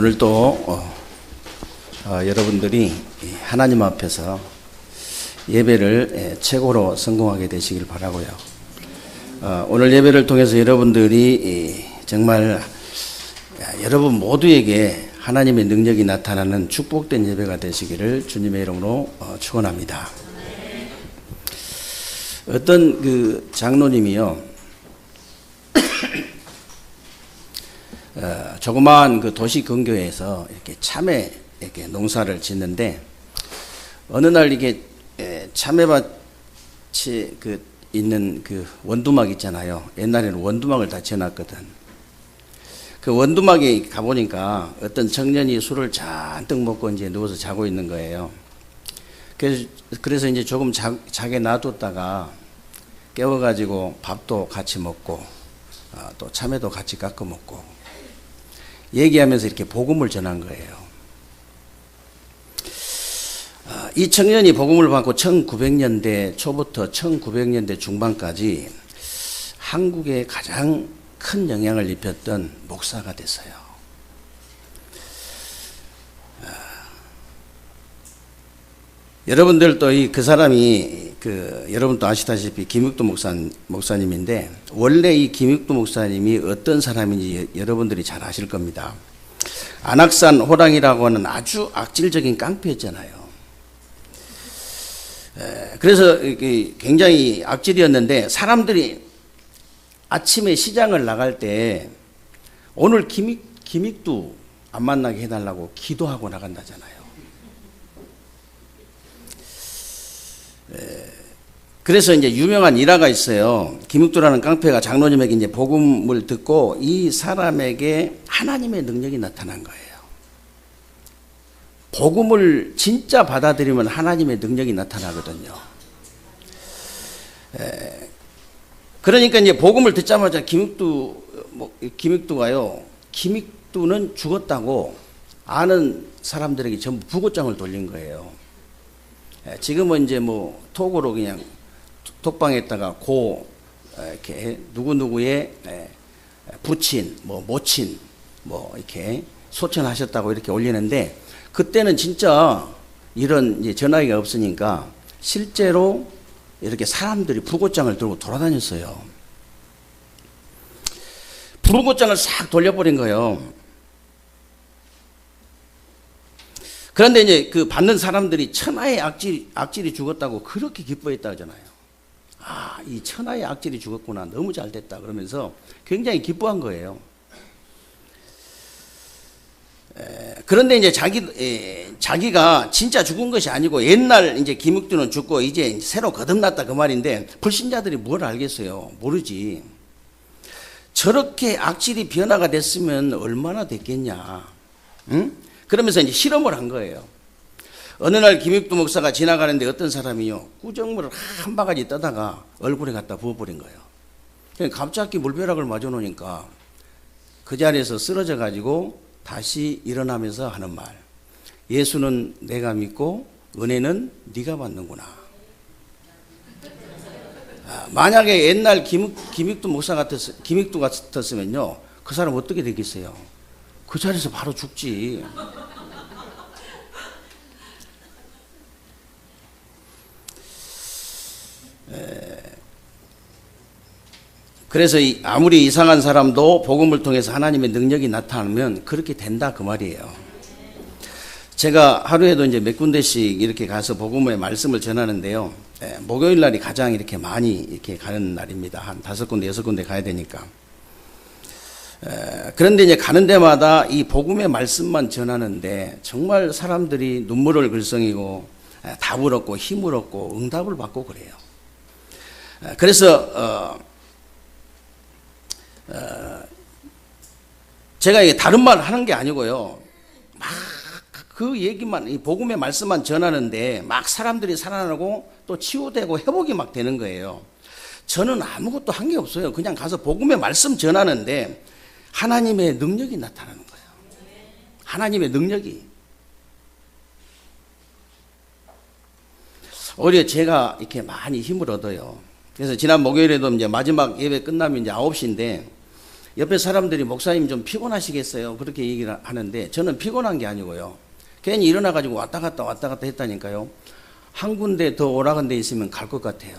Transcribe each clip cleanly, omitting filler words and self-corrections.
오늘도 여러분들이 하나님 앞에서 예배를 최고로 성공하게 되시길 바라고요. 오늘 예배를 통해서 여러분들이 정말 여러분 모두에게 하나님의 능력이 나타나는 축복된 예배가 되시기를 주님의 이름으로 축원합니다. 어떤 그 장로님이요, 조그마한 그 도시 근교에서 이렇게 참외 이렇게 농사를 짓는데, 어느 날 이게 참외밭이 그 있는 그 원두막 있잖아요. 옛날에는 원두막을 다 지어놨거든. 그 원두막에 가보니까 어떤 청년이 술을 잔뜩 먹고 이제 누워서 자고 있는 거예요. 그래서 이제 조금 자게 놔뒀다가 깨워가지고 밥도 같이 먹고 또 참외도 같이 깎아 먹고 얘기하면서 이렇게 복음을 전한 거예요. 이 청년이 복음을 받고 1900년대 초부터 1900년대 중반까지 한국에 가장 큰 영향을 입혔던 목사가 됐어요. 여러분들도 그 사람이 여러분도 아시다시피 김육도 목사님인데, 원래 이 김육도 목사님이 어떤 사람인지 여러분들이 잘 아실 겁니다. 안악산 호랑이라고 하는 아주 악질적인 깡패였잖아요. 그래서 굉장히 악질이었는데, 사람들이 아침에 시장을 나갈 때 오늘 김익두 안 만나게 해달라고 기도하고 나간다잖아요. 그래서 이제 유명한 일화가 있어요. 김익두라는 깡패가 장로님에게 이제 복음을 듣고 이 사람에게 하나님의 능력이 나타난 거예요. 복음을 진짜 받아들이면 하나님의 능력이 나타나거든요. 그러니까 이제 복음을 듣자마자 김익두가요, 김익두는 죽었다고 아는 사람들에게 전부 부고장을 돌린 거예요. 지금은 이제 뭐 톡으로 그냥 톡방에다가 이렇게 누구누구의 부친, 뭐 모친, 뭐 이렇게 소천하셨다고 이렇게 올리는데, 그때는 진짜 이런 이제 전화기가 없으니까 실제로 이렇게 사람들이 부고장을 들고 돌아다녔어요. 부고장을 싹 돌려버린 거예요. 그런데 이제 그 받는 사람들이 천하의 악질이 죽었다고 그렇게 기뻐했다 하잖아요. 이 천하의 악질이 죽었구나. 너무 잘 됐다. 그러면서 굉장히 기뻐한 거예요. 그런데 이제 자기가 진짜 죽은 것이 아니고, 옛날 이제 김익두는 죽고 이제 새로 거듭났다 그 말인데, 불신자들이 뭘 알겠어요? 모르지. 저렇게 악질이 변화가 됐으면 얼마나 됐겠냐. 응? 그러면서 이제 실험을 한 거예요. 어느 날 김익두 목사가 지나가는데 어떤 사람이요, 꾸정물을 한 바가지 떠다가 얼굴에 갖다 부어버린 거예요. 갑자기 물벼락을 맞아 놓으니까 그 자리에서 쓰러져 가지고 다시 일어나면서 하는 말, 예수는 내가 믿고 은혜는 네가 받는구나. 만약에 옛날 김익두 목사 김익두 같았으면요, 그 사람 어떻게 되겠어요? 그 자리에서 바로 죽지. 그래서 아무리 이상한 사람도 복음을 통해서 하나님의 능력이 나타나면 그렇게 된다 그 말이에요. 제가 하루에도 이제 몇 군데씩 이렇게 가서 복음의 말씀을 전하는데요, 목요일 날이 가장 이렇게 많이 이렇게 가는 날입니다. 한 5군데 6군데 가야 되니까. 그런데 이제 가는 데마다 이 복음의 말씀만 전하는데 정말 사람들이 눈물을 글썽이고 답을 얻고 힘을 얻고 응답을 받고 그래요. 그래서 제가 이게 다른 말 하는 게 아니고요, 막 그 얘기만, 이 복음의 말씀만 전하는데 막 사람들이 살아나고 또 치유되고 회복이 막 되는 거예요. 저는 아무것도 한 게 없어요. 그냥 가서 복음의 말씀 전하는데 하나님의 능력이 나타나는 거예요. 하나님의 능력이. 오히려 제가 이렇게 많이 힘을 얻어요. 그래서 지난 목요일에도 이제 마지막 예배 끝나면 이제 9시인데 옆에 사람들이 목사님 좀 피곤하시겠어요? 그렇게 얘기를 하는데 저는 피곤한 게 아니고요. 괜히 일어나가지고 왔다 갔다 했다니까요. 한 군데 더 오락한 데 있으면 갈 것 같아요.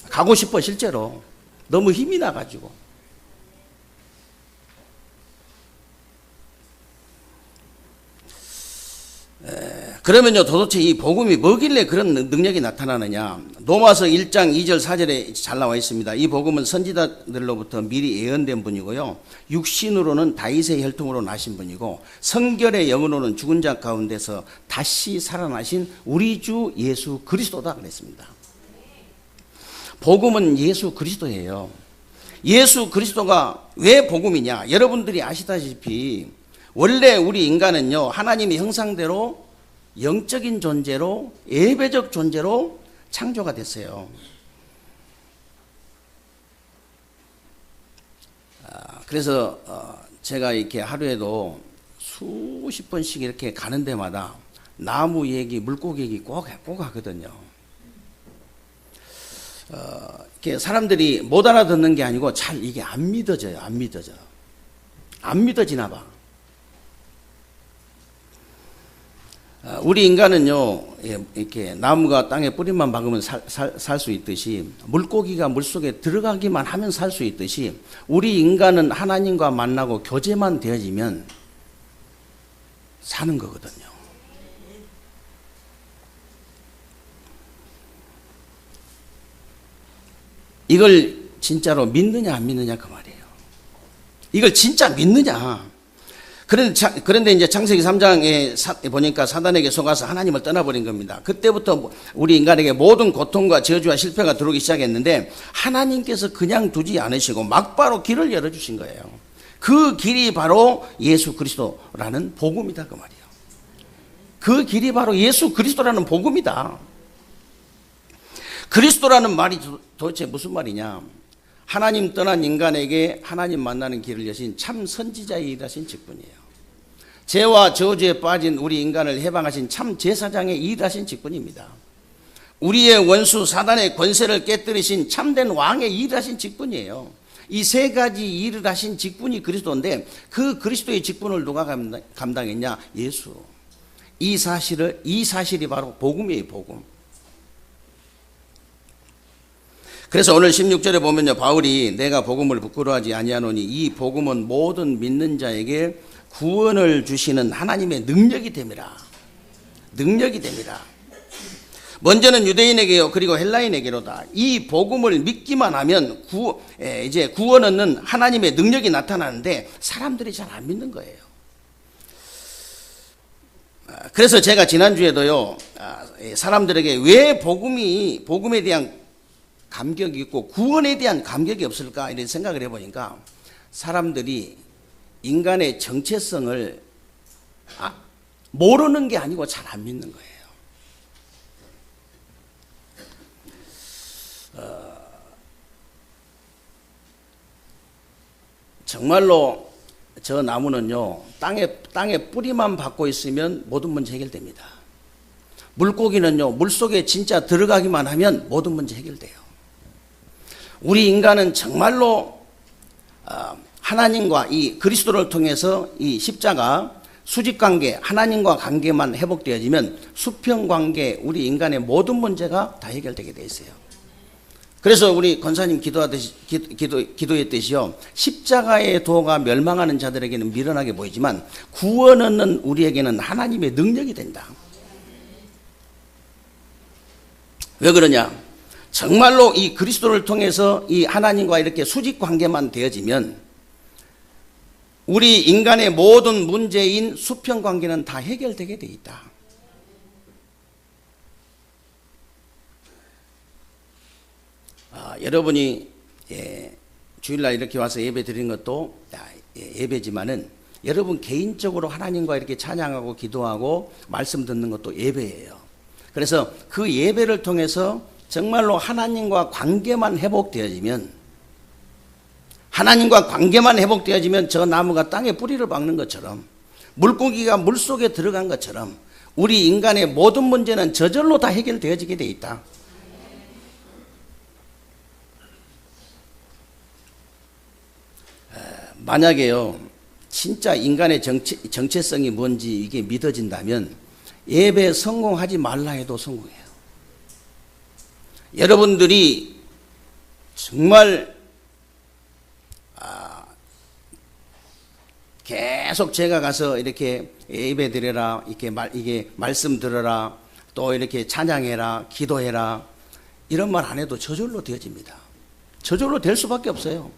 가고 싶어 실제로. 너무 힘이 나가지고. 그러면요 도대체 이 복음이 뭐길래 그런 능력이 나타나느냐. 로마서 1장 2절 4절에 잘 나와 있습니다. 이 복음은 선지자들로부터 미리 예언된 분이고요, 육신으로는 다윗의 혈통으로 나신 분이고 성결의 영으로는 죽은 자 가운데서 다시 살아나신 우리 주 예수 그리스도다 그랬습니다. 복음은 예수 그리스도예요. 예수 그리스도가 왜 복음이냐. 여러분들이 아시다시피 원래 우리 인간은요 하나님의 형상대로 영적인 존재로 예배적 존재로 창조가 됐어요. 그래서 제가 이렇게 하루에도 수십 번씩 이렇게 가는 데마다 나무 얘기, 물고기 얘기 꼭 하거든요. 이렇게 사람들이 못 알아듣는 게 아니고 잘 이게 안 믿어져요. 안 믿어지나 봐. 우리 인간은요, 이렇게 나무가 땅에 뿌리만 박으면 살 수 있듯이, 물고기가 물속에 들어가기만 하면 살 수 있듯이, 우리 인간은 하나님과 만나고 교제만 되어지면 사는 거거든요. 이걸 진짜로 믿느냐 안 믿느냐 그 말이에요. 이걸 진짜 믿느냐. 그런데 이제 창세기 3장에 보니까 사단에게 속아서 하나님을 떠나버린 겁니다. 그때부터 우리 인간에게 모든 고통과 저주와 실패가 들어오기 시작했는데 하나님께서 그냥 두지 않으시고 막바로 길을 열어주신 거예요. 그 길이 바로 예수 그리스도라는 복음이다 그 말이에요. 그 길이 바로 예수 그리스도라는 복음이다. 그리스도라는 말이 도대체 무슨 말이냐. 하나님 떠난 인간에게 하나님 만나는 길을 여신 참 선지자의 일하신 직분이에요. 죄와 저주에 빠진 우리 인간을 해방하신 참 제사장의 일하신 직분입니다. 우리의 원수 사단의 권세를 깨뜨리신 참된 왕의 일하신 직분이에요. 이 세 가지 일을 하신 직분이 그리스도인데 그 그리스도의 직분을 누가 감당했냐? 예수. 이 사실이 바로 복음이에요. 복음. 그래서 오늘 16절에 보면요, 바울이 내가 복음을 부끄러워하지 아니하노니 이 복음은 모든 믿는 자에게 구원을 주시는 하나님의 능력이 됨이라. 능력이 됨이라. 먼저는 유대인에게요, 그리고 헬라인에게로다. 이 복음을 믿기만 하면 이제 구원 얻는 하나님의 능력이 나타나는데 사람들이 잘 안 믿는 거예요. 그래서 제가 지난주에도요, 사람들에게 왜 복음에 대한 감격이 있고 구원에 대한 감격이 없을까 이런 생각을 해보니까 사람들이 인간의 정체성을 모르는 게 아니고 잘 안 믿는 거예요. 정말로 저 나무는요 땅에 뿌리만 박고 있으면 모든 문제 해결됩니다. 물고기는요 물속에 진짜 들어가기만 하면 모든 문제 해결돼요. 우리 인간은 정말로 하나님과 이 그리스도를 통해서 이 십자가 수직관계, 하나님과 관계만 회복되어지면 수평관계, 우리 인간의 모든 문제가 다 해결되게 돼 있어요. 그래서 우리 권사님 기도했듯이요, 십자가의 도가 멸망하는 자들에게는 미련하게 보이지만 구원 얻는 우리에게는 하나님의 능력이 된다. 왜 그러냐? 정말로 이 그리스도를 통해서 이 하나님과 이렇게 수직 관계만 되어지면 우리 인간의 모든 문제인 수평 관계는 다 해결되게 돼 있다. 여러분이 주일날 이렇게 와서 예배 드리는 것도 예배지만은 여러분 개인적으로 하나님과 이렇게 찬양하고 기도하고 말씀 듣는 것도 예배예요. 그래서 그 예배를 통해서 정말로 하나님과 관계만 회복되어지면 저 나무가 땅에 뿌리를 박는 것처럼 물고기가 물속에 들어간 것처럼 우리 인간의 모든 문제는 저절로 다 해결되어지게 돼 있다. 만약에요, 진짜 인간의 정체성이 뭔지 이게 믿어진다면 예배 성공하지 말라 해도 성공해요. 여러분들이 정말 계속 제가 가서 이렇게 예배 드려라, 이게 말씀 들어라, 또 이렇게 찬양해라, 기도해라, 이런 말 안 해도 저절로 되어집니다. 저절로 될 수밖에 없어요.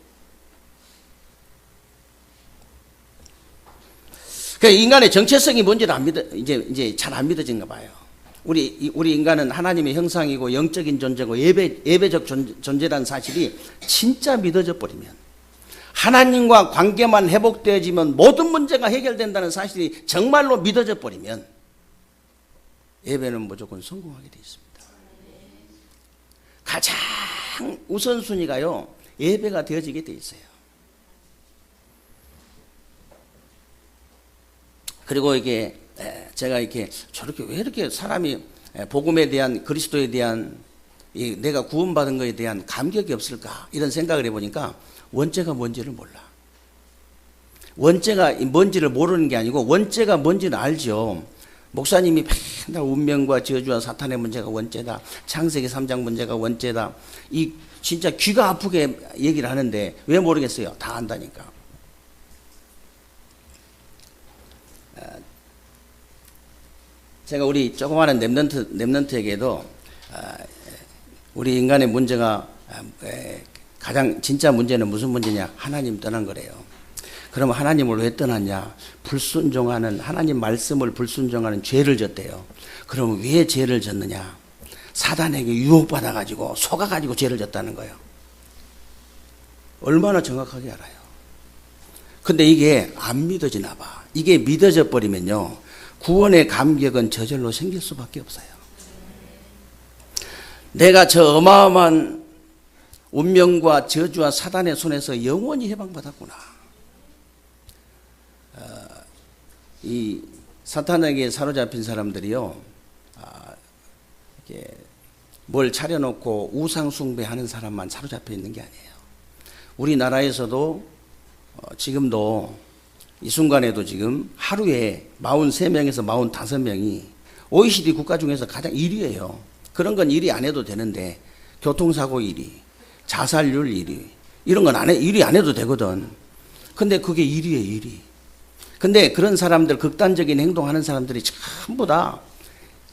그러니까 인간의 정체성이 뭔지를 안 믿어, 이제 잘 안 믿어진가 봐요. 우리 인간은 하나님의 형상이고 영적인 존재고 예배적 존재라는 사실이 진짜 믿어져 버리면, 하나님과 관계만 회복되어지면 모든 문제가 해결된다는 사실이 정말로 믿어져 버리면 예배는 무조건 성공하게 되어 있습니다. 가장 우선순위가요, 예배가 되어지게 되어 있어요. 그리고 이게 제가 이렇게 저렇게 왜 이렇게 사람이 복음에 대한, 그리스도에 대한, 내가 구원받은 것에 대한 감격이 없을까, 이런 생각을 해보니까 원죄가 뭔지를 몰라. 원죄가 뭔지를 모르는 게 아니고 원죄가 뭔지는 알죠. 목사님이 맨날 운명과 저주와 사탄의 문제가 원죄다, 창세기 3장 문제가 원죄다, 이 진짜 귀가 아프게 얘기를 하는데 왜 모르겠어요? 다 안다니까. 제가 우리 조그마한 랩런트에게도 우리 인간의 문제가 가장 진짜 문제는 무슨 문제냐? 하나님 떠난 거래요. 그러면 하나님을 왜 떠났냐? 불순종하는, 하나님 말씀을 불순종하는 죄를 졌대요. 그러면 왜 죄를 졌느냐? 사단에게 유혹받아가지고 속아가지고 죄를 졌다는 거예요. 얼마나 정확하게 알아요. 근데 이게 안 믿어지나 봐. 이게 믿어져 버리면요, 구원의 감격은 저절로 생길 수밖에 없어요. 내가 저 어마어마한 운명과 저주와 사단의 손에서 영원히 해방받았구나. 이 사탄에게 사로잡힌 사람들이요, 이렇게 뭘 차려놓고 우상 숭배하는 사람만 사로잡혀 있는 게 아니에요. 우리나라에서도 지금도 이 순간에도 지금 하루에 43명에서 45명이 OECD 국가 중에서 가장 1위예요. 그런 건 1위 안 해도 되는데, 교통사고 1위, 자살률 1위, 이런 건 1위 안 해도 되거든. 근데 그게 1위에 1위. 근데 그런 사람들, 극단적인 행동하는 사람들이 전부 다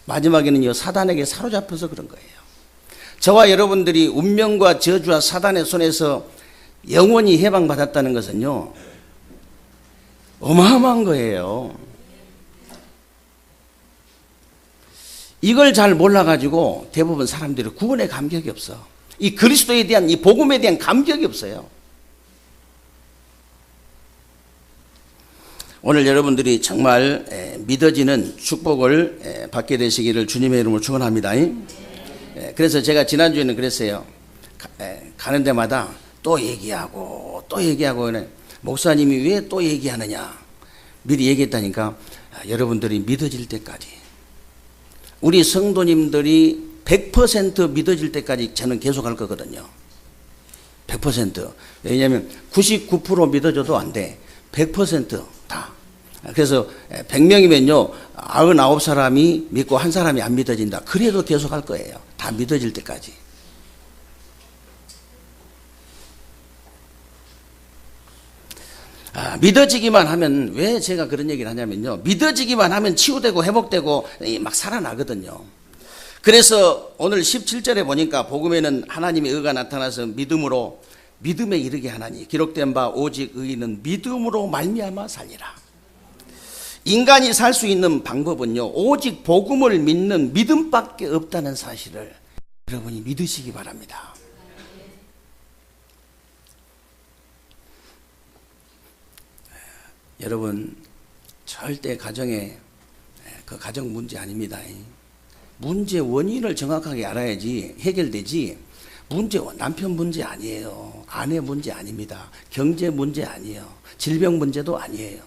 마지막에는요, 사단에게 사로잡혀서 그런 거예요. 저와 여러분들이 운명과 저주와 사단의 손에서 영원히 해방받았다는 것은요, 어마어마한 거예요. 이걸 잘 몰라가지고 대부분 사람들이 구원의 감격이 없어. 이 그리스도에 대한, 이 복음에 대한 감격이 없어요. 오늘 여러분들이 정말 믿어지는 축복을 받게 되시기를 주님의 이름으로 축원합니다. 그래서 제가 지난주에는 그랬어요. 가는 데마다 또 얘기하고 목사님이 왜 또 얘기하느냐, 미리 얘기했다니까. 여러분들이 믿어질 때까지, 우리 성도님들이 100% 믿어질 때까지 저는 계속 할 거거든요. 100%. 왜냐하면 99% 믿어줘도 안 돼. 100% 다. 그래서 100명이면요 99사람이 믿고 한 사람이 안 믿어진다. 그래도 계속 할 거예요. 다 믿어질 때까지. 믿어지기만 하면, 왜 제가 그런 얘기를 하냐면요, 믿어지기만 하면 치유되고 회복되고 막 살아나거든요. 그래서 오늘 17절에 보니까 복음에는 하나님의 의가 나타나서 믿음에 이르게 하나니 기록된 바 오직 의인은 믿음으로 말미암아 살리라. 인간이 살 수 있는 방법은요, 오직 복음을 믿는 믿음밖에 없다는 사실을 여러분이 믿으시기 바랍니다. 여러분, 절대 가정에 그 가정 문제 아닙니다. 문제 원인을 정확하게 알아야지 해결되지. 남편 문제 아니에요. 아내 문제 아닙니다. 경제 문제 아니에요. 질병 문제도 아니에요.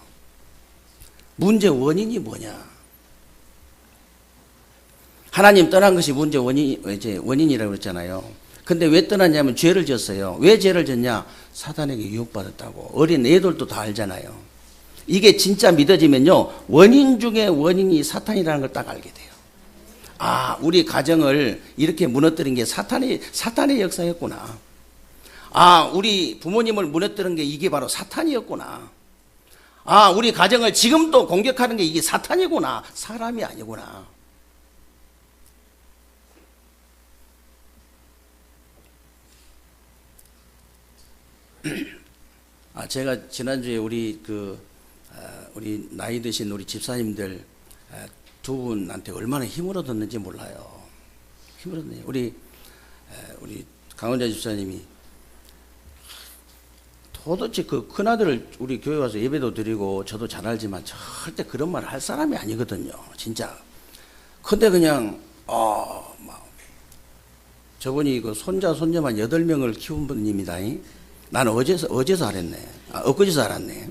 문제 원인이 뭐냐? 하나님 떠난 것이 문제 원인이라고 그랬잖아요. 근데 왜 떠났냐면 죄를 졌어요. 왜 죄를 졌냐? 사탄에게 유혹받았다고. 어린 애들도 다 알잖아요. 이게 진짜 믿어지면요, 원인 중에 원인이 사탄이라는 걸 딱 알게 돼요. 아, 우리 가정을 이렇게 무너뜨린 게 사탄의 역사였구나. 아, 우리 부모님을 무너뜨린 게 이게 바로 사탄이었구나. 아, 우리 가정을 지금도 공격하는 게 이게 사탄이구나. 사람이 아니구나. 아, 제가 지난주에 우리 나이 드신 우리 집사님들 두 분한테 얼마나 힘을 얻었는지 몰라요. 힘을 얻네요. 우리 강원자 집사님이 도대체 그 큰아들을 우리 교회 와서 예배도 드리고 저도 잘 알지만 절대 그런 말 할 사람이 아니거든요. 진짜. 근데 그냥 막 저분이 그 손자 손녀만 8명을 키운 분입니다. 나는 어제서 알았네. 엊그제서 알았네.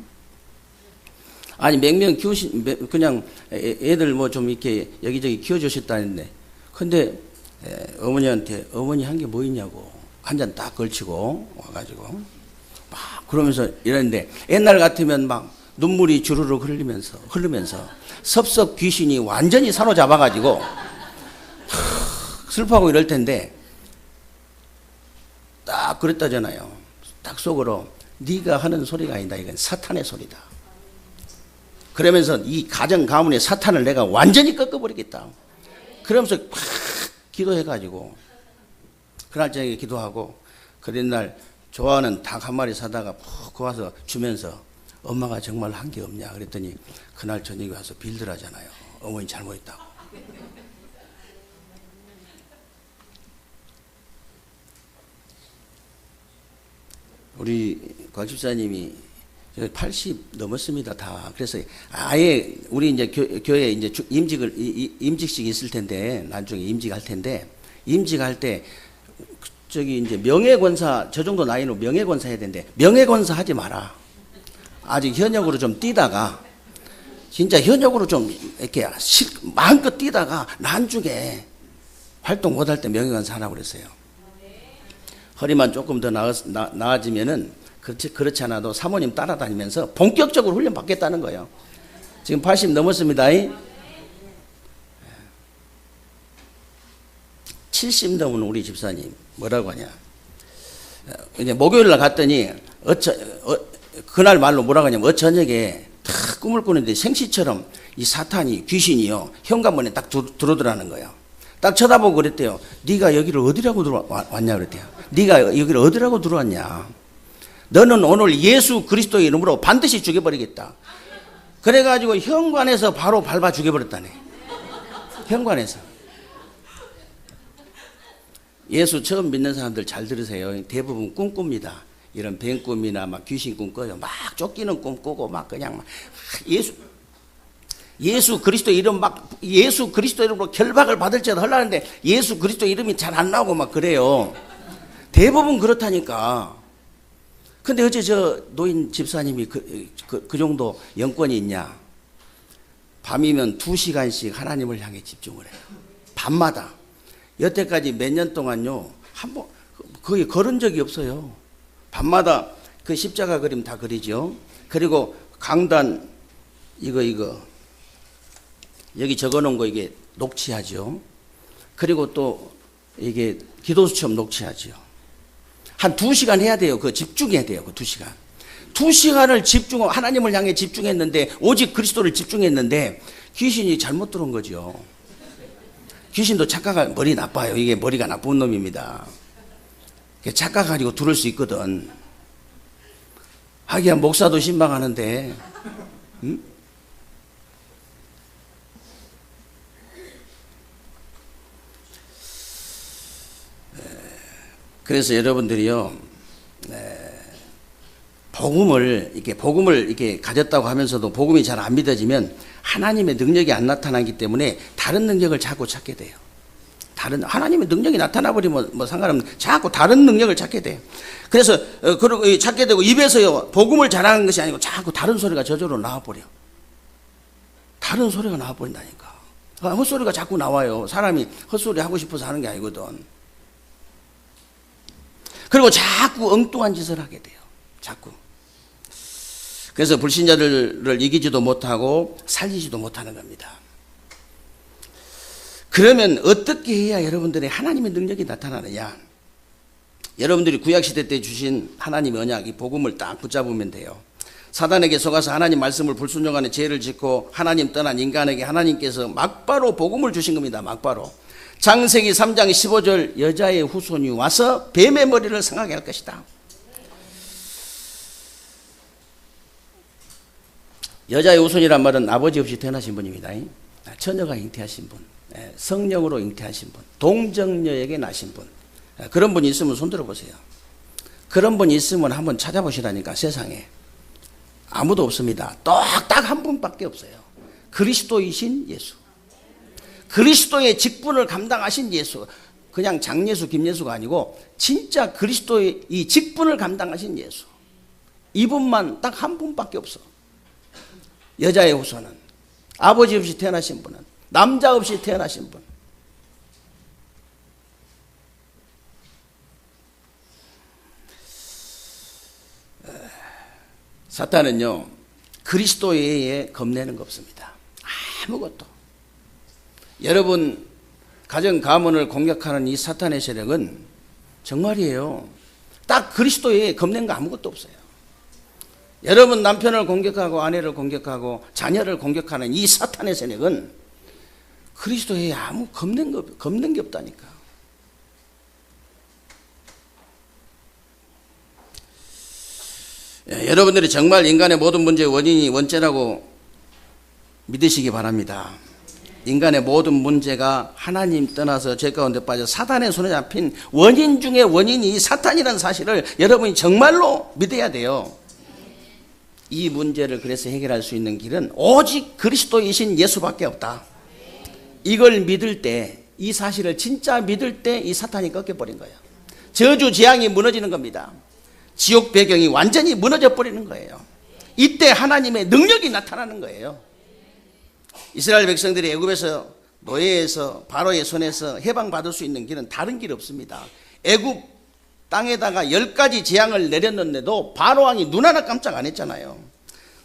아니 몇 명 키우신 그냥 애들 뭐 좀 이렇게 여기저기 키워주셨다는데, 근데 어머니한테 어머니 한 게 뭐 있냐고 한 잔 딱 걸치고 와가지고 막 그러면서 이랬는데, 옛날 같으면 막 눈물이 주르륵 흐르면서 섭섭 귀신이 완전히 사로잡아가지고 슬퍼하고 이럴 텐데, 딱 그랬다잖아요. 딱 속으로 네가 하는 소리가 아니다, 이건 사탄의 소리다. 그러면서 이 가정 가문의 사탄을 내가 완전히 꺾어버리겠다. 그러면서 팍 기도해가지고 그날 저녁에 기도하고, 그날 좋아하는 닭 한 마리 사다가 푹 와서 주면서 엄마가 정말 한 게 없냐 그랬더니 그날 저녁에 와서 빌더라잖아요. 어머니 잘못했다고. 우리 곽 집사님이 80 넘었습니다, 다. 그래서 아예 우리 이제 교회에 이제 임직식이 있을 텐데, 나중에 임직할 텐데, 임직할 때 저기 이제 명예권사, 저 정도 나이로 명예권사 해야 되는데, 명예권사 하지 마라. 아직 현역으로 좀 뛰다가, 진짜 현역으로 좀 이렇게 마음껏 뛰다가 나중에 활동 못할 때 명예권사 하라고 그랬어요. 허리만 조금 더 나아지면은, 그렇지 않아도 사모님 따라다니면서 본격적으로 훈련 받겠다는 거예요. 지금 80 넘었습니다. 70 넘은 우리 집사님 뭐라고 하냐, 이제 목요일 날 갔더니 그날 말로 뭐라고 하냐면 저녁에 탁 꿈을 꾸는데 생시처럼 이 사탄이, 귀신이요, 현관문에 딱 들어오더라는 거예요. 딱 쳐다보고 그랬대요. 네가 여기를 어디라고 들어왔냐 그랬대요. 네가 여기를 어디라고 들어왔냐. 너는 오늘 예수 그리스도의 이름으로 반드시 죽여버리겠다. 그래가지고 현관에서 바로 밟아 죽여버렸다네. 현관에서. 예수 처음 믿는 사람들 잘 들으세요. 대부분 꿈 꿉니다. 이런 뱀 꿈이나 막 귀신 꿈 꿔요. 막 쫓기는 꿈 꾸고 막 그냥 막 예수 그리스도 이름 막 예수 그리스도 이름으로 결박을 받을지도 하려는데 예수 그리스도 이름이 잘 안 나오고 막 그래요. 대부분 그렇다니까. 근데 어제 저 노인 집사님이 그 정도 영권이 있냐? 밤이면 2시간씩 하나님을 향해 집중을 해요. 밤마다. 여태까지 몇 년 동안요, 한번 거의 걸은 적이 없어요. 밤마다 그 십자가 그림 다 그리죠. 그리고 강단 이거 여기 적어놓은 거 이게 녹취하죠. 그리고 또 이게 기도수첩 녹취하죠. 한 2시간 해야 돼요. 그 집중해야 돼요. 그 2시간. 2시간을 하나님을 향해 집중했는데, 오직 그리스도를 집중했는데 귀신이 잘못 들어온 거죠. 귀신도 착각할, 머리 나빠요. 이게 머리가 나쁜 놈입니다. 착각하고 들을 수 있거든. 하기야 목사도 신방하는데, 응? 그래서 여러분들이요, 복음을 이렇게 가졌다고 하면서도 복음이 잘 안 믿어지면 하나님의 능력이 안 나타나기 때문에 다른 능력을 자꾸 찾게 돼요. 하나님의 능력이 나타나 버리면 뭐 상관없는, 자꾸 다른 능력을 찾게 돼요. 그래서 그러고 찾게 되고, 입에서요 복음을 잘하는 것이 아니고 자꾸 다른 소리가 저절로 나와버려. 다른 소리가 나와버린다니까. 헛소리가 자꾸 나와요. 사람이 헛소리 하고 싶어서 하는 게 아니거든. 그리고 자꾸 엉뚱한 짓을 하게 돼요. 자꾸. 그래서 불신자들을 이기지도 못하고 살리지도 못하는 겁니다. 그러면 어떻게 해야 여러분들의 하나님의 능력이 나타나느냐? 여러분들이 구약시대 때 주신 하나님의 언약, 이 복음을 딱 붙잡으면 돼요. 사단에게 속아서 하나님 말씀을 불순종하는 죄를 짓고 하나님 떠난 인간에게 하나님께서 막바로 복음을 주신 겁니다. 막바로. 창세기 3장 15절 여자의 후손이 와서 뱀의 머리를 상하게 할 것이다. 여자의 후손이란 말은 아버지 없이 태어나신 분입니다. 처녀가 잉태하신 분, 성령으로 잉태하신 분, 동정녀에게 나신 분, 그런 분이 있으면 손 들어보세요. 그런 분이 있으면 한번 찾아보시라니까. 세상에 아무도 없습니다. 딱 한 분밖에 없어요. 그리스도이신 예수. 그리스도의 직분을 감당하신 예수. 그냥 장예수 김예수가 아니고 진짜 그리스도의 이 직분을 감당하신 예수. 이분만 딱 한 분밖에 없어. 여자의 후손은, 아버지 없이 태어나신 분은, 남자 없이 태어나신 분. 사탄은요, 그리스도 외에 겁내는 거 없습니다. 아무것도. 여러분 가정 가문을 공격하는 이 사탄의 세력은 정말이에요. 딱 그리스도 외에 겁낸 거 아무것도 없어요. 여러분 남편을 공격하고 아내를 공격하고 자녀를 공격하는 이 사탄의 세력은 그리스도에 아무 겁낸 게 없다니까. 여러분들이 정말 인간의 모든 문제의 원인이 원죄라고 믿으시기 바랍니다. 인간의 모든 문제가 하나님 떠나서 죄 가운데 빠져 사탄의 손에 잡힌 원인 중에 원인이 이 사탄이라는 사실을 여러분이 정말로 믿어야 돼요. 이 문제를 그래서 해결할 수 있는 길은 오직 그리스도이신 예수밖에 없다. 이걸 믿을 때, 이 사실을 진짜 믿을 때 이 사탄이 꺾여버린 거예요. 저주 재앙이 무너지는 겁니다. 지옥 배경이 완전히 무너져 버리는 거예요. 이때 하나님의 능력이 나타나는 거예요. 이스라엘 백성들이 애굽에서 노예에서 바로의 손에서 해방받을 수 있는 길은 다른 길 없습니다. 애굽 땅에다가 10가지 재앙을 내렸는데도 바로 왕이 눈 하나 깜짝 안 했잖아요.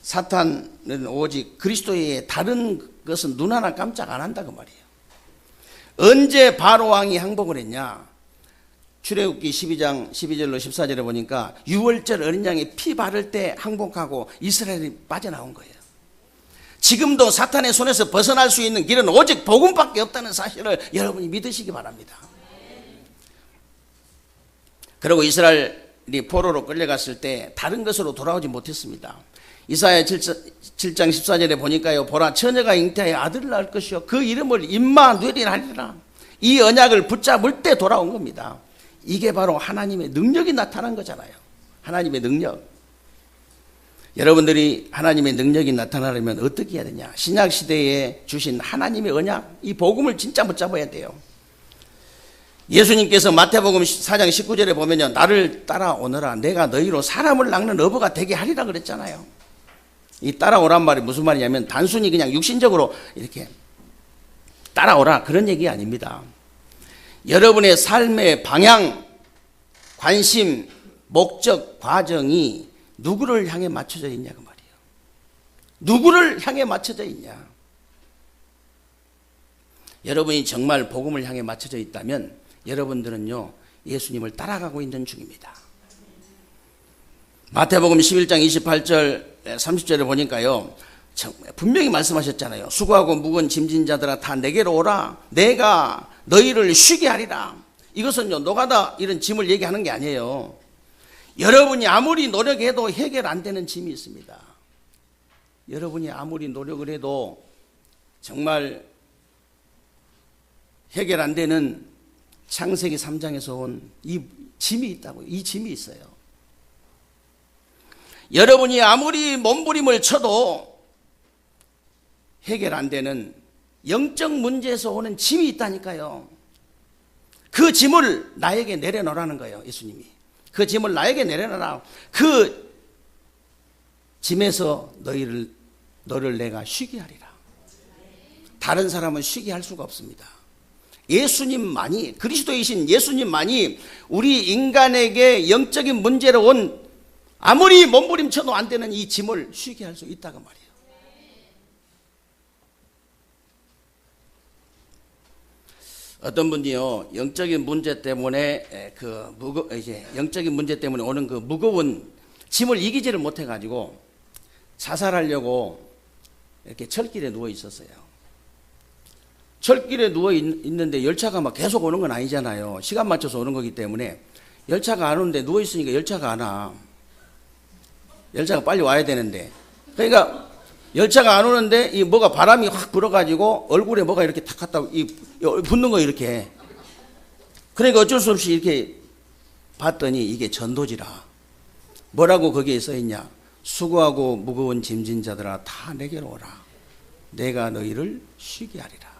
사탄은 오직 그리스도의 다른 것은 눈 하나 깜짝 안 한다 그 말이에요. 언제 바로 왕이 항복을 했냐? 출애굽기 12장 12절로 14절에 보니까 유월절 어린 양이 피 바를 때 항복하고 이스라엘이 빠져나온 거예요. 지금도 사탄의 손에서 벗어날 수 있는 길은 오직 복음밖에 없다는 사실을 여러분이 믿으시기 바랍니다. 그리고 이스라엘이 포로로 끌려갔을 때 다른 것으로 돌아오지 못했습니다. 이사야 7장 14절에 보니까요, 보라 처녀가 잉태하여 아들을 낳을 것이요 그 이름을 임마누엘이라 하리라. 이 언약을 붙잡을 때 돌아온 겁니다. 이게 바로 하나님의 능력이 나타난 거잖아요. 하나님의 능력. 여러분들이 하나님의 능력이 나타나려면 어떻게 해야 되냐? 신약시대에 주신 하나님의 언약, 이 복음을 진짜 붙잡아야 돼요. 예수님께서 마태복음 4장 19절에 보면요, 나를 따라오너라 내가 너희로 사람을 낳는 어부가 되게 하리라 그랬잖아요. 이 따라오란 말이 무슨 말이냐면 단순히 그냥 육신적으로 이렇게 따라오라 그런 얘기 아닙니다. 여러분의 삶의 방향, 관심, 목적, 과정이 누구를 향해 맞춰져 있냐 그 말이에요. 누구를 향해 맞춰져 있냐. 여러분이 정말 복음을 향해 맞춰져 있다면 여러분들은요 예수님을 따라가고 있는 중입니다. 마태복음 11장 28절 30절에 보니까요 분명히 말씀하셨잖아요. 수고하고 무거운 짐진 자들아 다 내게로 오라 내가 너희를 쉬게 하리라. 이것은요 노가다 이런 짐을 얘기하는 게 아니에요. 여러분이 아무리 노력해도 해결 안 되는 짐이 있습니다. 여러분이 아무리 노력을 해도 정말 해결 안 되는 창세기 3장에서 온 이 짐이 있다고요. 이 짐이 있어요. 여러분이 아무리 몸부림을 쳐도 해결 안 되는 영적 문제에서 오는 짐이 있다니까요. 그 짐을 나에게 내려놓으라는 거예요. 예수님이. 그 짐을 나에게 내려놓으라. 그 짐에서 너를 내가 쉬게 하리라. 다른 사람은 쉬게 할 수가 없습니다. 예수님만이, 그리스도이신 예수님만이 우리 인간에게 영적인 문제로 온 아무리 몸부림쳐도 안 되는 이 짐을 쉬게 할 수 있다고 말이에요. 어떤 분이요, 영적인 문제 때문에 영적인 문제 때문에 오는 그 무거운 짐을 이기지를 못해가지고 자살하려고 이렇게 철길에 누워 있었어요. 철길에 누워 있는데 열차가 막 계속 오는 건 아니잖아요. 시간 맞춰서 오는 거기 때문에 열차가 안 오는데 누워 있으니까 열차가 안 와. 열차가 빨리 와야 되는데, 그러니까 열차가 안 오는데 이 뭐가 바람이 확 불어가지고 얼굴에 뭐가 이렇게 탁 갖다 붙는 거 이렇게. 그러니까 어쩔 수 없이 이렇게 봤더니 이게 전도지라. 뭐라고 거기에 써 있냐? 수고하고 무거운 짐진 자들아 다 내게로 오라. 내가 너희를 쉬게 하리라.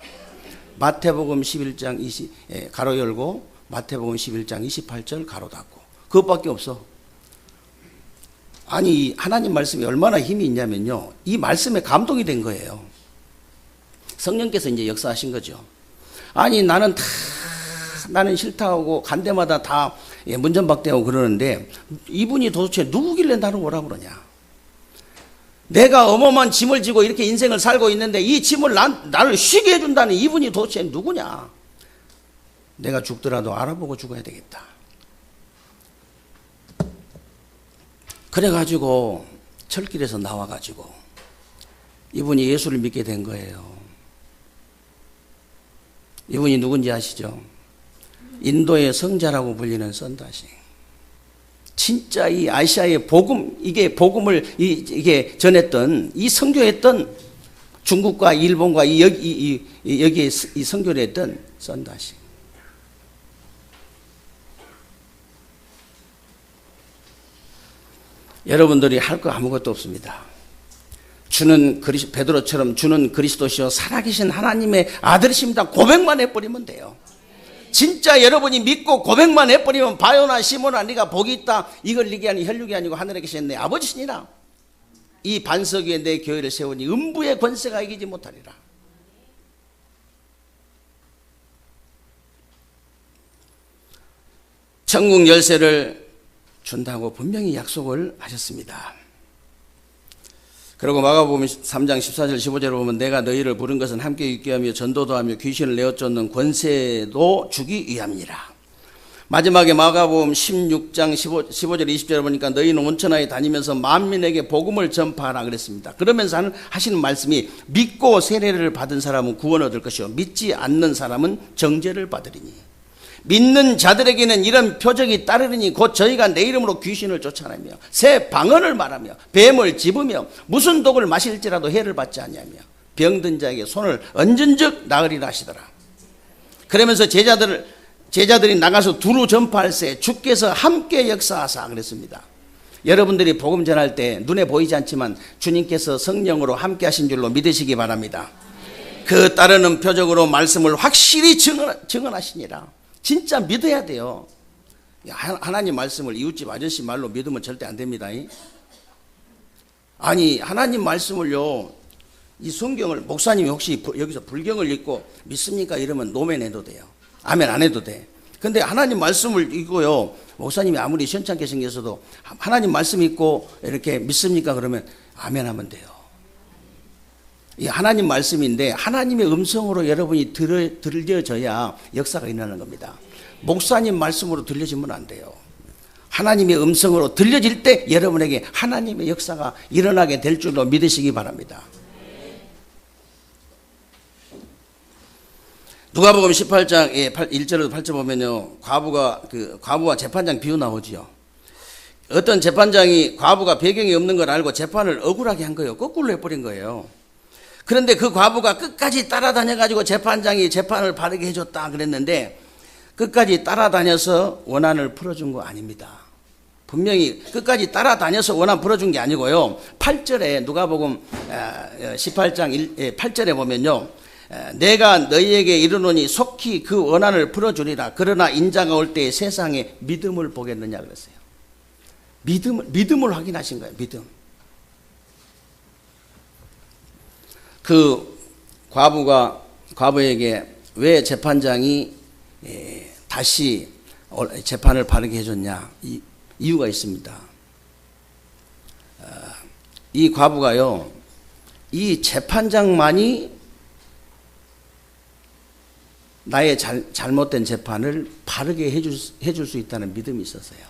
마태복음 11장 가로 열고 마태복음 11장 28절 가로 닫고. 그것밖에 없어. 아니, 하나님 말씀이 얼마나 힘이 있냐면요, 이 말씀에 감동이 된 거예요. 성령께서 이제 역사하신 거죠. 아니, 나는 싫다 하고 간 데마다 다 문전박대하고 그러는데 이분이 도대체 누구길래 나를 오라고 그러냐. 내가 어마어마한 짐을 지고 이렇게 인생을 살고 있는데 이 짐을 나를 쉬게 해준다는 이분이 도대체 누구냐. 내가 죽더라도 알아보고 죽어야 되겠다. 그래가지고 철길에서 나와가지고 이분이 예수를 믿게 된 거예요. 이분이 누군지 아시죠? 인도의 성자라고 불리는 선다시. 진짜 이 아시아의 복음, 이게 복음을 이게 전했던, 이 선교했던 중국과 일본과 여기에 이 선교를 했던 선다시. 여러분들이 할 거 아무것도 없습니다. 베드로처럼 주는 그리스도시요 살아계신 하나님의 아들이십니다. 고백만 해버리면 돼요. 진짜 여러분이 믿고 고백만 해버리면 바요나 시몬아 네가 복이 있다. 이걸 네게 아니 혈육이 아니고 하늘에 계신 내 아버지시니라. 이 반석 위에 내 교회를 세우니 음부의 권세가 이기지 못하리라. 천국 열쇠를 준다고 분명히 약속을 하셨습니다. 그리고 마가복음 3장 14절 15절을 보면 내가 너희를 부른 것은 함께 있게 하며 전도도 하며 귀신을 내어쫓는 권세도 주기 위함이라. 마지막에 마가복음 16장 15절 20절을 보니까 너희는 온천하에 다니면서 만민에게 복음을 전파하라 그랬습니다. 그러면서 하시는 말씀이 믿고 세례를 받은 사람은 구원 얻을 것이요 믿지 않는 사람은 정죄를 받으리니. 믿는 자들에게는 이런 표적이 따르리니 곧 저희가 내 이름으로 귀신을 쫓아내며 새 방언을 말하며 뱀을 집으며 무슨 독을 마실지라도 해를 받지 아니하며 병든 자에게 손을 얹은 즉 나으리라 하시더라. 그러면서 제자들이 나가서 두루 전파할세 주께서 함께 역사하사 그랬습니다. 여러분들이 복음 전할 때 눈에 보이지 않지만 주님께서 성령으로 함께 하신 줄로 믿으시기 바랍니다. 그 따르는 표적으로 말씀을 확실히 증언하시니라. 진짜 믿어야 돼요. 하나님 말씀을 이웃집 아저씨 말로 믿으면 절대 안 됩니다. 아니, 하나님 말씀을요, 이 성경을 목사님이 혹시 여기서 불경을 읽고 믿습니까? 이러면 노면해도 돼요. 아멘 안 해도 돼. 근데 하나님 말씀을 읽고요, 목사님이 아무리 시원찮게 생겼어도 하나님 말씀 읽고 이렇게 믿습니까? 그러면 아멘 하면 돼요. 이 하나님 말씀인데 하나님의 음성으로 여러분이 들려져야 역사가 일어나는 겁니다. 목사님 말씀으로 들려지면 안 돼요. 하나님의 음성으로 들려질 때 여러분에게 하나님의 역사가 일어나게 될 줄로 믿으시기 바랍니다. 누가복음 18장 1절에서 8절 보면요, 과부와 재판장 비유 나오지요. 어떤 재판장이 과부가 배경이 없는 걸 알고 재판을 억울하게 한 거예요. 거꾸로 해버린 거예요. 그런데 그 과부가 끝까지 따라다녀가지고 재판장이 재판을 바르게 해줬다 그랬는데 끝까지 따라다녀서 원한을 풀어준 거 아닙니다. 분명히 끝까지 따라다녀서 원한 풀어준 게 아니고요. 8절에 누가복음 18장 8절에 보면요, 내가 너희에게 이르노니 속히 그 원한을 풀어주리라. 그러나 인자가 올 때에 세상에 믿음을 보겠느냐 그랬어요. 믿음을 확인하신 거예요. 믿음. 그 과부에게 왜 재판장이 다시 재판을 바르게 해줬냐? 이유가 있습니다. 이 과부가요, 이 재판장만이 나의 잘못된 재판을 바르게 해줄 수 있다는 믿음이 있었어요.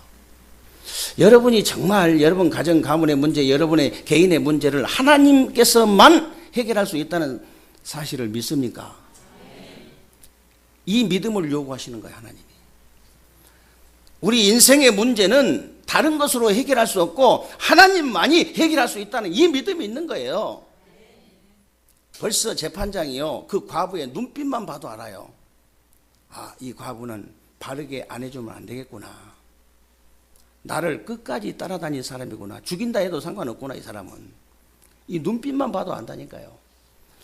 여러분이 정말 여러분 가정 가문의 문제, 여러분의 개인의 문제를 하나님께서만 해결할 수 있다는 사실을 믿습니까? 이 믿음을 요구하시는 거예요, 하나님이. 우리 인생의 문제는 다른 것으로 해결할 수 없고 하나님만이 해결할 수 있다는 이 믿음이 있는 거예요. 벌써 재판장이요, 그 과부의 눈빛만 봐도 알아요. 아, 이 과부는 바르게 안 해주면 안 되겠구나. 나를 끝까지 따라다닐 사람이구나. 죽인다 해도 상관없구나, 이 사람은. 이 눈빛만 봐도 안다니까요.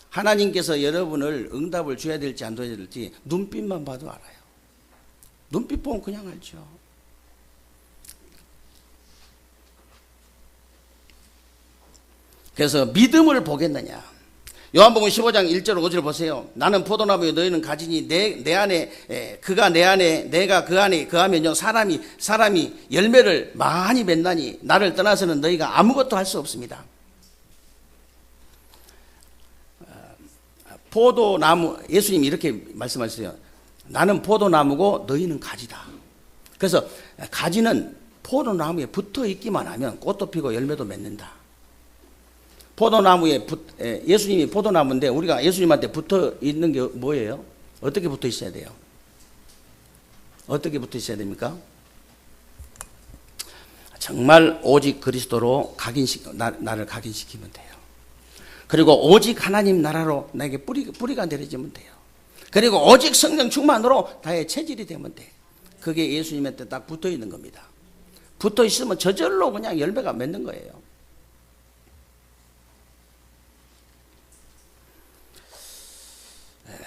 하나님께서 여러분을 응답을 줘야 될지 안 줘야 될지 눈빛만 봐도 알아요. 눈빛 보면 그냥 알죠. 그래서 믿음을 보겠느냐. 요한복음 15장 1절 5절 보세요. 나는 포도나무에 너희는 가지니 내 안에 그가 내 안에 내가 그 안에 그하면요 사람이 열매를 많이 맺나니 나를 떠나서는 너희가 아무것도 할 수 없습니다. 포도나무, 예수님이 이렇게 말씀하셨어요. 나는 포도나무고 너희는 가지다. 그래서 가지는 포도나무에 붙어 있기만 하면 꽃도 피고 열매도 맺는다. 포도나무에 예수님이 포도나무인데 우리가 예수님한테 붙어 있는 게 뭐예요? 어떻게 붙어 있어야 돼요? 어떻게 붙어 있어야 됩니까? 정말 오직 그리스도로 나를 각인시키면 돼요. 그리고 오직 하나님 나라로 나에게 뿌리가 내려지면 돼요. 그리고 오직 성령 충만으로 나의 체질이 되면 돼. 그게 예수님한테 딱 붙어 있는 겁니다. 붙어 있으면 저절로 그냥 열매가 맺는 거예요.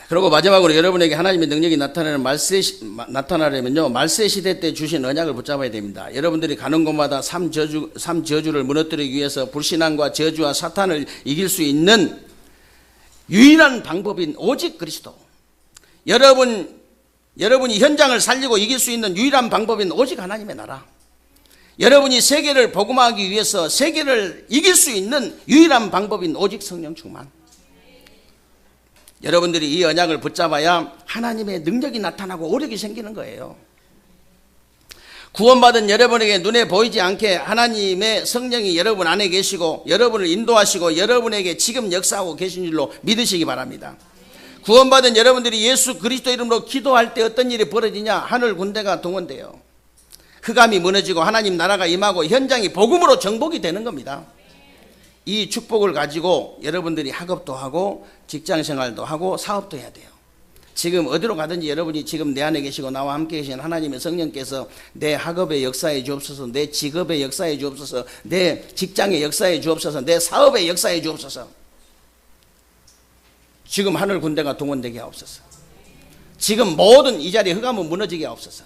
그리고 마지막으로 여러분에게 하나님의 능력이 나타나려면요, 말세 시대 때 주신 언약을 붙잡아야 됩니다. 여러분들이 가는 곳마다 삼 저주를 무너뜨리기 위해서 불신앙과 저주와 사탄을 이길 수 있는 유일한 방법인 오직 그리스도. 여러분이 현장을 살리고 이길 수 있는 유일한 방법인 오직 하나님의 나라. 여러분이 세계를 복음화하기 위해서 세계를 이길 수 있는 유일한 방법인 오직 성령 충만. 여러분들이 이 언약을 붙잡아야 하나님의 능력이 나타나고 오력이 생기는 거예요. 구원받은 여러분에게 눈에 보이지 않게 하나님의 성령이 여러분 안에 계시고 여러분을 인도하시고 여러분에게 지금 역사하고 계신 줄로 믿으시기 바랍니다. 구원받은 여러분들이 예수 그리스도 이름으로 기도할 때 어떤 일이 벌어지냐? 하늘 군대가 동원돼요. 흑암이 무너지고 하나님 나라가 임하고 현장이 복음으로 정복이 되는 겁니다. 이 축복을 가지고 여러분들이 학업도 하고 직장생활도 하고 사업도 해야 돼요. 지금 어디로 가든지 여러분이 지금 내 안에 계시고 나와 함께 계신 하나님의 성령께서 내 학업에 역사해 주옵소서, 내 직업에 역사해 주옵소서, 내 직장에 역사해 주옵소서, 내 사업에 역사해 주옵소서. 지금 하늘 군대가 동원되게 하옵소서. 지금 모든 이 자리에 흑암은 무너지게 하옵소서.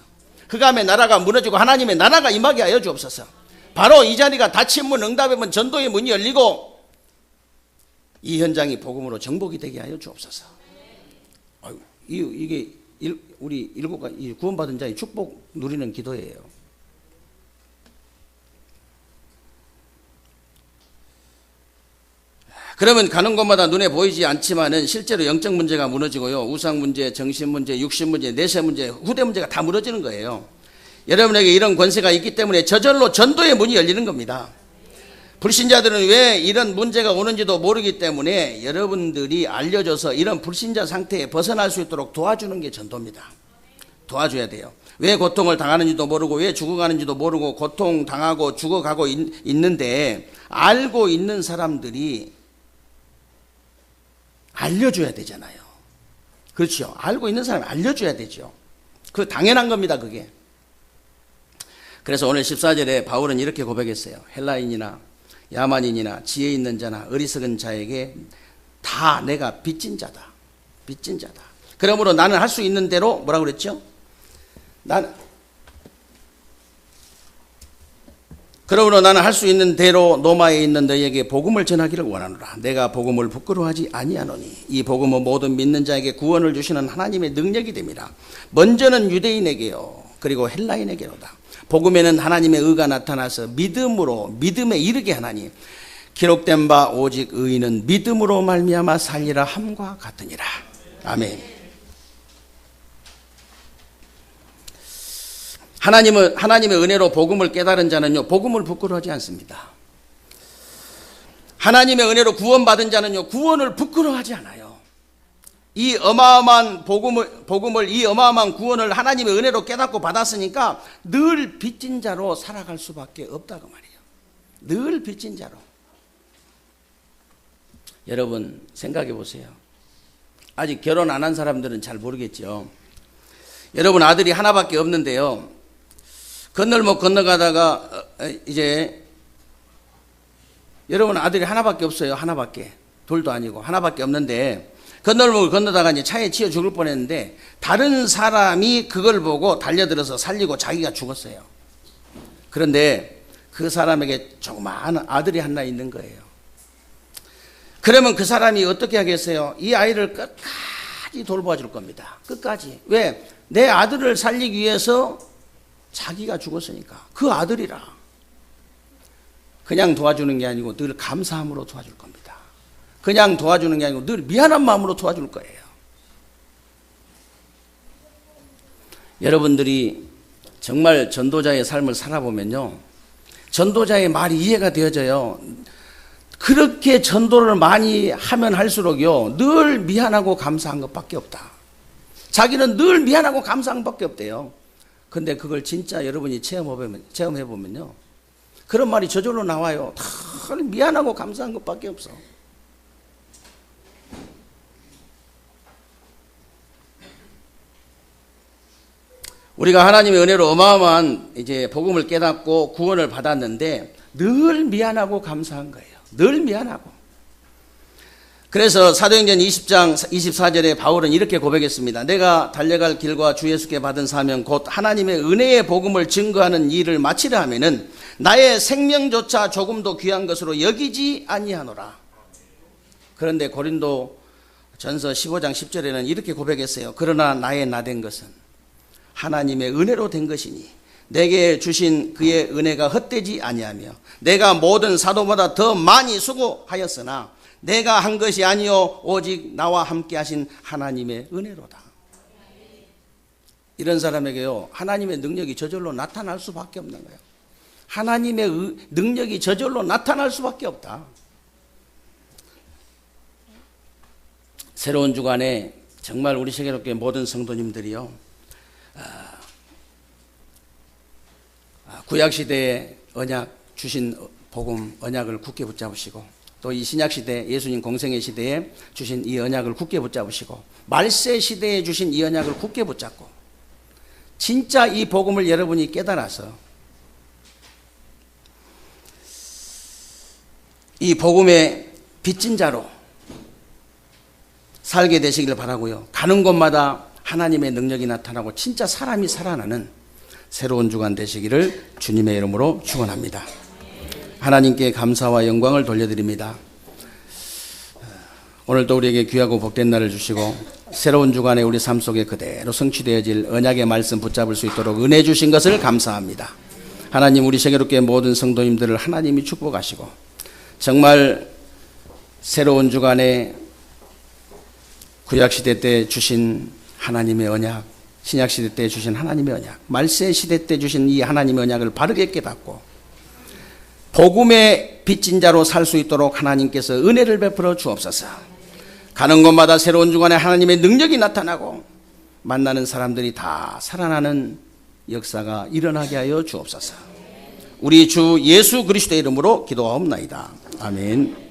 흑암의 나라가 무너지고 하나님의 나라가 임하게 하여 주옵소서. 바로 이 자리가 닫힌 문, 응답의 문, 전도의 문이 열리고 이 현장이 복음으로 정복이 되게 하여 주옵소서. 이게 우리 구원받은 자의 축복 누리는 기도예요. 그러면 가는 곳마다 눈에 보이지 않지만은 실제로 영적 문제가 무너지고요, 우상 문제, 정신 문제, 육신 문제, 내세 문제, 후대 문제가 다 무너지는 거예요. 여러분에게 이런 권세가 있기 때문에 저절로 전도의 문이 열리는 겁니다. 불신자들은 왜 이런 문제가 오는지도 모르기 때문에 여러분들이 알려줘서 이런 불신자 상태에 벗어날 수 있도록 도와주는 게 전도입니다. 도와줘야 돼요. 왜 고통을 당하는지도 모르고 왜 죽어가는지도 모르고 고통당하고 죽어가고 있는데 알고 있는 사람들이 알려줘야 되잖아요. 그렇죠. 알고 있는 사람이 알려줘야 되죠. 그 당연한 겁니다, 그게. 그래서 오늘 14절에 바울은 이렇게 고백했어요. 헬라인이나 야만인이나 지혜 있는 자나 어리석은 자에게 다 내가 빚진 자다. 빚진 자다. 그러므로 나는 할 수 있는 대로 뭐라고 그랬죠? 그러므로 나는 할 수 있는 대로 노마에 있는 너희에게 복음을 전하기를 원하노라. 내가 복음을 부끄러워하지 아니하노니 이 복음은 모든 믿는 자에게 구원을 주시는 하나님의 능력이 됨이라. 먼저는 유대인에게요 그리고 헬라인에게로다. 복음에는 하나님의 의가 나타나서 믿음으로 믿음에 이르게 하나니 기록된 바 오직 의인은 믿음으로 말미암아 살리라 함과 같으니라. 아멘. 하나님의 은혜로 복음을 깨달은 자는요 복음을 부끄러워하지 않습니다. 하나님의 은혜로 구원받은 자는요 구원을 부끄러워하지 않아요. 이 어마어마한 복음을 이 어마어마한 구원을 하나님의 은혜로 깨닫고 받았으니까 늘 빚진 자로 살아갈 수밖에 없다고 말이에요. 늘 빚진 자로. 여러분 생각해 보세요. 아직 결혼 안 한 사람들은 잘 모르겠죠. 여러분 아들이 하나밖에 없는데요. 건널목 건너가다가 이제 여러분 아들이 하나밖에 없어요. 하나밖에. 둘도 아니고 하나밖에 없는데 건널목을 건너다가 이제 차에 치여 죽을 뻔했는데 다른 사람이 그걸 보고 달려들어서 살리고 자기가 죽었어요. 그런데 그 사람에게 조그마한 아들이 하나 있는 거예요. 그러면 그 사람이 어떻게 하겠어요? 이 아이를 끝까지 돌보아 줄 겁니다. 끝까지. 왜? 내 아들을 살리기 위해서 자기가 죽었으니까. 그 아들이라. 그냥 도와주는 게 아니고 늘 감사함으로 도와줄 겁니다. 그냥 도와주는 게 아니고 늘 미안한 마음으로 도와줄 거예요. 여러분들이 정말 전도자의 삶을 살아보면요. 전도자의 말이 이해가 되어져요. 그렇게 전도를 많이 하면 할수록요. 늘 미안하고 감사한 것밖에 없다. 자기는 늘 미안하고 감사한 것밖에 없대요. 근데 그걸 진짜 여러분이 체험해보면요. 그런 말이 저절로 나와요. 다 미안하고 감사한 것밖에 없어. 우리가 하나님의 은혜로 어마어마한 이제 복음을 깨닫고 구원을 받았는데 늘 미안하고 감사한 거예요. 늘 미안하고. 그래서 사도행전 20장 24절에 바울은 이렇게 고백했습니다. 내가 달려갈 길과 주 예수께 받은 사명 곧 하나님의 은혜의 복음을 증거하는 일을 마치려 하면은 나의 생명조차 조금도 귀한 것으로 여기지 아니하노라. 그런데 고린도 전서 15장 10절에는 이렇게 고백했어요. 그러나 나의 나된 것은 하나님의 은혜로 된 것이니 내게 주신 그의 은혜가 헛되지 아니하며 내가 모든 사도보다 더 많이 수고하였으나 내가 한 것이 아니요 오직 나와 함께 하신 하나님의 은혜로다. 이런 사람에게요 하나님의 능력이 저절로 나타날 수밖에 없는 거예요. 하나님의 능력이 저절로 나타날 수밖에 없다. 새로운 주간에 정말 우리 세계롭게 모든 성도님들이요 구약시대에 언약 주신 복음 언약을 굳게 붙잡으시고 또 이 신약시대 예수님 공생의 시대에 주신 이 언약을 굳게 붙잡으시고 말세 시대에 주신 이 언약을 굳게 붙잡고 진짜 이 복음을 여러분이 깨달아서 이 복음의 빚진 자로 살게 되시기를 바라고요. 가는 곳마다 하나님의 능력이 나타나고 진짜 사람이 살아나는 새로운 주간 되시기를 주님의 이름으로 축원합니다. 하나님께 감사와 영광을 돌려드립니다. 오늘도 우리에게 귀하고 복된 날을 주시고 새로운 주간에 우리 삶 속에 그대로 성취되어질 언약의 말씀 붙잡을 수 있도록 은혜 주신 것을 감사합니다. 하나님 우리 세계롭게 모든 성도님들을 하나님이 축복하시고 정말 새로운 주간에 구약시대 때 주신 하나님의 언약, 신약시대 때 주신 하나님의 언약, 말세시대 때 주신 이 하나님의 언약을 바르게 깨닫고 복음의 빚진 자로 살 수 있도록 하나님께서 은혜를 베풀어 주옵소서. 가는 곳마다 새로운 주간에 하나님의 능력이 나타나고 만나는 사람들이 다 살아나는 역사가 일어나게 하여 주옵소서. 우리 주 예수 그리스도의 이름으로 기도하옵나이다. 아멘.